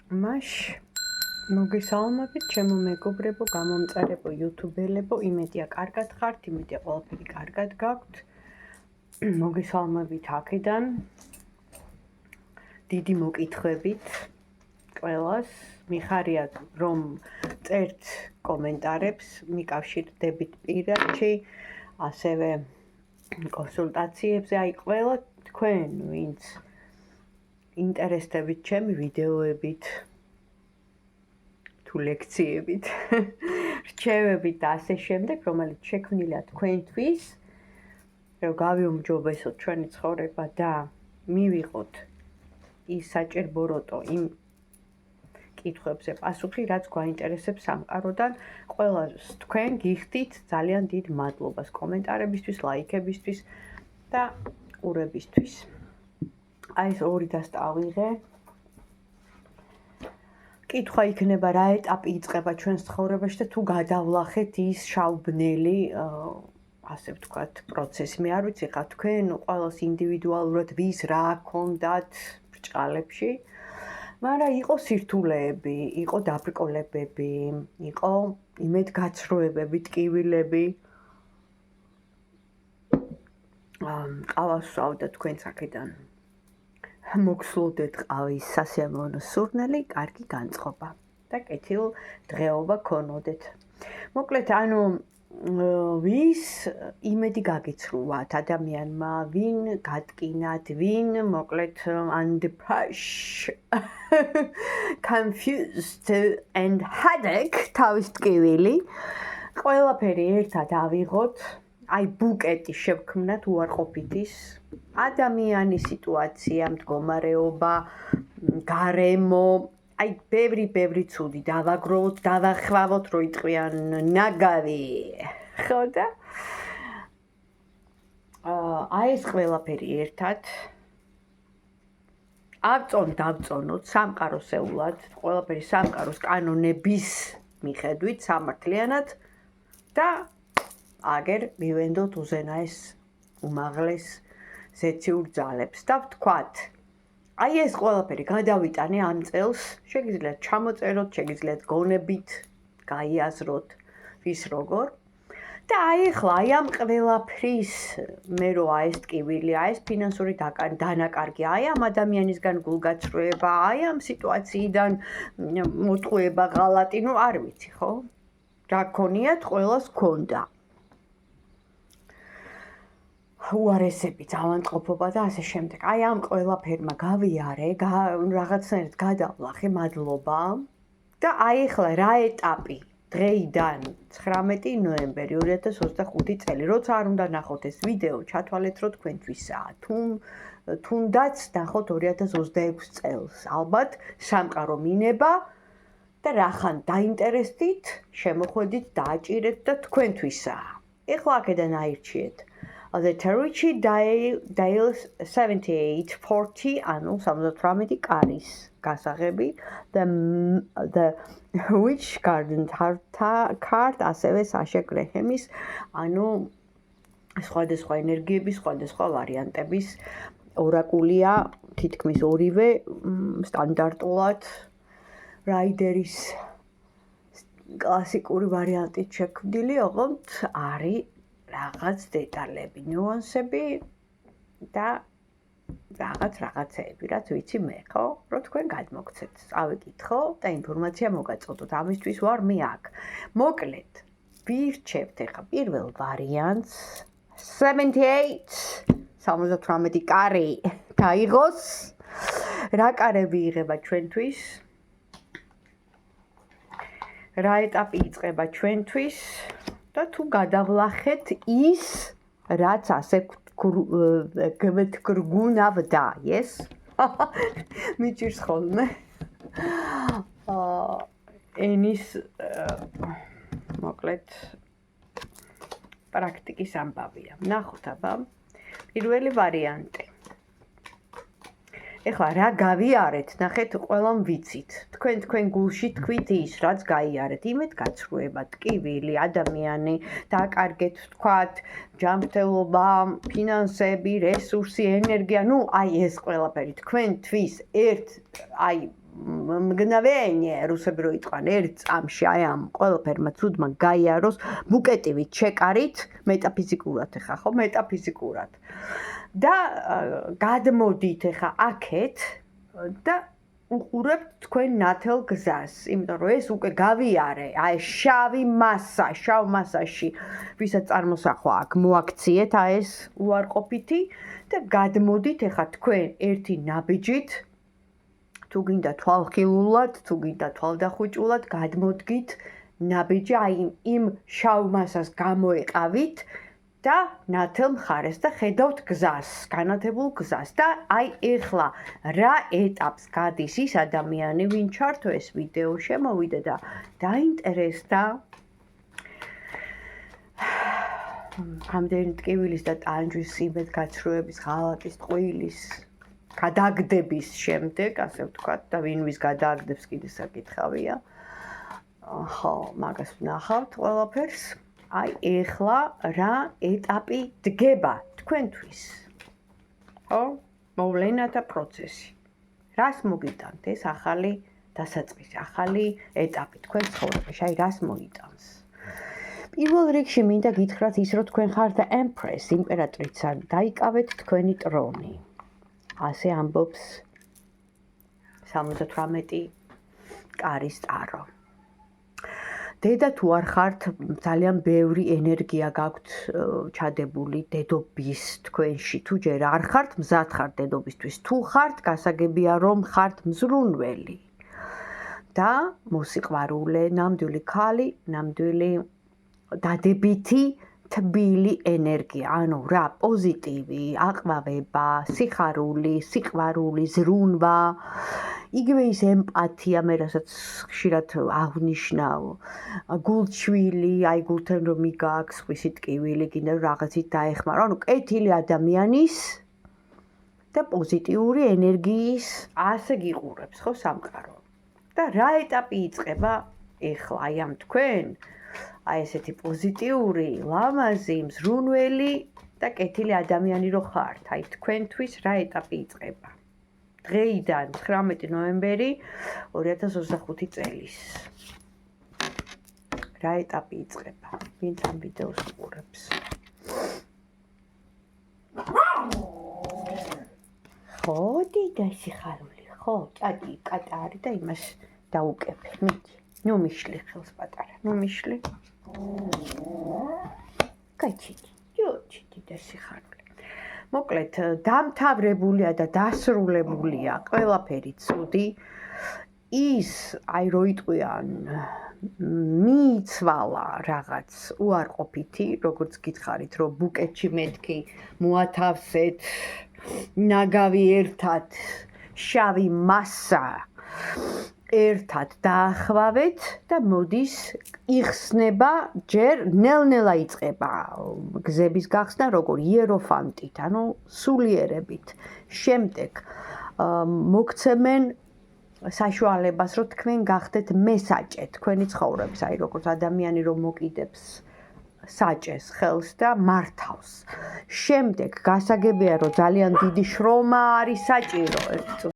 მაშ მოგესალმებით, ჩემო მეგობრებო, გამომწერებო, იუთუბელებო, იმედია კარგად ხართ, იმედია ყველაფერი კარგად გაქვთ. მოგესალმებით აქედან. დიდი მოკითხვებით ყველას. მიხარია რომ წერთ კომენტარებს, მიკავშირდებით პირადში, ასევე კონსულტაციებზე. აი ყველა თქვენ, ვინც ინტერესდებით ჩემი ვიდეოებით, თუ ლექციებით, რჩევებით და ასე შემდეგ, რომელიც შექმნილია თქვენთვის, რომ გავიუმჯობესოთ ჩვენი ცხოვრება და მივიღოთ ის საჭიროებო იმ კითხვებზე პასუხი, რაც გვაინტერესებს სამყაროდან. ყველას თქვენ გიხდით ძალიან დიდ მადლობას კომენტარებისთვის, ლაიქებისთვის და ყურებისთვის. აი ეს ორი დასტავიღე. კითხვა იქნება, რა ეტაპი იწყება ჩვენს ცხოვრებაში და თუ გადავლახეთ ის შავბნელი, ასე ვთქვათ, პროცესი. მე არ ვიცი ხა თქვენ ყველას ინდივიდუალურად ვის რა ჰქონდათ ბრჭყალებში, მაგრამ იყო სირთულეები, იყო დაბრკოლებები, იყო იმედგაცრუებები, ტკივილები. ყავას ვსვავდა თქვენს აქედან. მოგსვლოდეთ ყავის სასიამოვნო სურნელი, კარგი განწყობა და კეთილ დღეობა გქონოდეთ. მოკლედ, ანუ ვის იმედი გაგიცრუათ ადამიანმა, ვინ გატკინათ, ვინ მოკლედ under pressure, confused and headache, თავის ტკივილი, ყველაფერი ერთად ავიღოთ. აი ბუკეტი შევქმნათ უარყოფითის, ადამიანის სიტუაცია, მდგომარეობა, გარემო, აი ბევრი ცუდი დავაგროვოთ, დავახვავოთ, რომ იტყვიან ნაგავი. ხო და აი ეს ყველაფერი ერთად დავწონოთ სამყაროსეულად, ყველაფერი სამყაროს კანონების მიხედვით, სამართლიანად და აგერ მივენდოთ უზენაეს უმაღლეს ზეციურ ძალებს და ვთქვათ, აი ეს ყველაფერი გადავიტანე ამ წელს, შეგიძლიათ ჩამოწეროთ, შეგიძლიათ გონებით გაიაზროთ ვის როგორ და აი ახლა აი ამ ყველაფრის მე რო აი ეს ტკივილი, აი ეს ფინანსური დანაკარგი, აი ამ ადამიანისგან გულგაცრუება, აი ამ სიტუაციიდან მოტყუება ღალატი, ნუ არ ვიცი, ხო? რა გქონიათ, ყველას გქონდა. უარესები, ავადმყოფობა და ასე შემდეგ. აი ამ ყველაფერმა გავიარე, რაღაცნაირად გადავლახე, მადლობა. და აი ახლა რა ეტაპი დღეიდან 19 ნოემბერი 2025 წელი, როცა არ უნდა ნახოთ ეს ვიდეო, ჩათვალეთ, რომ თქვენთვისაა. თუნდაც ნახოთ 2026 წელს. ალბათ სამყარო მინება და რახან დაინტერესდით, შემოხვედით, დააჭირეთ და თქვენთვისაა. ეხლა აქედან აირჩიეთ. The Territory Dials 7840, ანუ 78 კარის გასაღები, the Witch Garden card, ასევე საშა გრეჰემის, ანუ სხვადასხვა ენერგიების, სხვადასხვა ვარიანტების ორაკულია, თითქმის ორივე სტანდარტულად რაიდერის კლასიკური ვარიანტით შექმნილი, ოღონდ არის რაღაც დეტალები, ნიუანსები და რაღაცეები, რაც ვიცი მე, ხო? რომ თქვენ გადმოგცეთ, წავიკითხო და ინფორმაცია მოგაწოდოთ. ამისთვის ვარ მე აქ. მოკლედ, ვირჩევთ ახლა პირველ ვარიანტს 78 კარი გაიღოს. რა კარები იღება ჩვენთვის? რა ეტაპი იწყება ჩვენთვის? და თუ გადავლახეთ ის, რაც ასე გვეთქრგუნავდა, yes? მიჭირს ხოლმე. ენის მოკლედ პრაქტიკის ამბავია. ნახოთ აბა. პირველი ვარიანტი. ეხლა რა გავიარეთ, ნახეთ, ყველამ ვიცით. თქვენ გულში თქვით ის, რაც გაიარეთ, იმედ გაცრუება, ტკივილი, ადამიანი, დაკარგეთ, თქვათ, ჯანმრთელობა, ფინანსები, რესურსი, ენერგია, ნუ აი ეს ყველაფერი თქვენთვის აი მგნავენიე რუსები რო იტყვან ერთ წამში აი ამ ყველაფერმა ცუდმა გაიაროს ბუკეტივით შეკარით მეტაფიზიკურად ეხა ხო მეტაფიზიკურად და გადმოდით ეხა აქეთ და უყურებთ თქვენ ნათელ გზას იმიტომ რომ ეს უკვე გავიარე აი შავ მასაში ვისაც წარმოსახვა აქ მოაქციეთ აი ეს უარყოფითი და გადმოდით ეხა თქვენ ერთი ნაბიჯით თუ გინდა თვალხილულად, თუ გინდა თვალდახუჭულად, გადმოდგით ნაბიჯი, აი იმ შავ მასას გამოეყავით და ნათელ მხარეს და ხედავთ გზას, განათებულ გზას და აი ეხლა რა ეტაპს გადის ის ადამიანი, ვინ ჩართო ეს ვიდეო შემოვიდა და დაინტერესდა ამდენი ტკივილის და ტანჯვის სიმეთ გაცრუების ღალატის ტყუილის გადაგდების შემდეგ, ასე ვთქვათ, და ვინვის გადააგდებს კიდე საკითხავია. ხო, მაგას ვნახავთ ყველაფერს. აი, ეხლა რა ეტაპი დგება თქვენთვის? ხო, მოვლენათა პროცესი. რას მოგიტანთ ეს ახალი დასაწყისი, ახალი ეტაპი თქვენ ცხოვრებაში? აი, რას მოიტანს? პირველ რიგში მინდა გითხრათ ის, რომ თქვენ ხართ Empress, იმპერატრიცა, დაიკავეთ თქვენი ტრონი. ასე ამბობს 78 კარის ტარო. დედა თუ არ ხართ, ძალიან ბევრი ენერგია გაქვთ ჩადებული დედობის თქვენში. თუ ჯერ არ ხართ, მზად ხართ დედობისთვის. თუ ხართ, გასაგებია რომ ხართ მზრუნველი. და მოსიყვარულე, ნამდვილი ქალი, ნამდვილი დადებითი თბილი ენერგია, ანუ რა პოზიტივი, აყვავება, სიხარული, სიყვარული, ზრუნვა, იგივე ის ემპათია, მე რასაც ხშირად აღნიშნავ, გულჩვილი, აი გულთან რომ მიგაქვს, ხვისი ტკივილი, გინდა რომ რაღაცით დაეხმარო, ანუ კეთილი ადამიანის და პოზიტიური ენერგიის ასე გიყურებს, ხო, სამყარო. და რა ეტაპი იწყება ეხლა აი ამ თქვენ აი ესეთი პოზიტიური, ლამაზი, მზრუნველი და კეთილი ადამიანი რო ხართ. აი თქვენთვის რა ეტაპი იწყება? დღეიდან 19 ნოემბერი 2025 წელის. რა ეტაპი იწყება? ვინც ამ ვიდეოს უყურებს? ხო, დიდა სიხარული, ხო, ჭადი კატარი და იმას დაუკეფე. მიდი. ნუ მიშლი ხელს პატარა, ნუ მიშლი. კაიჩიდი, ჯოჭიდი და სიხარული. მოკლედ, დამთავრებულია და დასრულებულია ყველაფერი ცუდი. ის, აი რო იტყვიან, მიიცვალა რაღაც უარყოფითი, როგორც გითხარით, რომ ბუკეტში მეთქი, მოათავსეთ, ნაგავი ერთად, შავი მასა ერთად დაახვავეთ და მოდის იხსნება ჯერ ნელ-ნელა იწყება გზების გახსნა როგორ იეროფანტით, ანუ სულიერებით. შემდეგ მოგცემენ საშუალებას, რომ თქვენ გახდეთ მესაჭე თქვენი ცხოვრების, აი როგორც ადამიანი რომ მოკიდებს საჭეს ხელს და მართავს. შემდეგ გასაგებია რომ ძალიან დიდი შრომა არის საჭირო.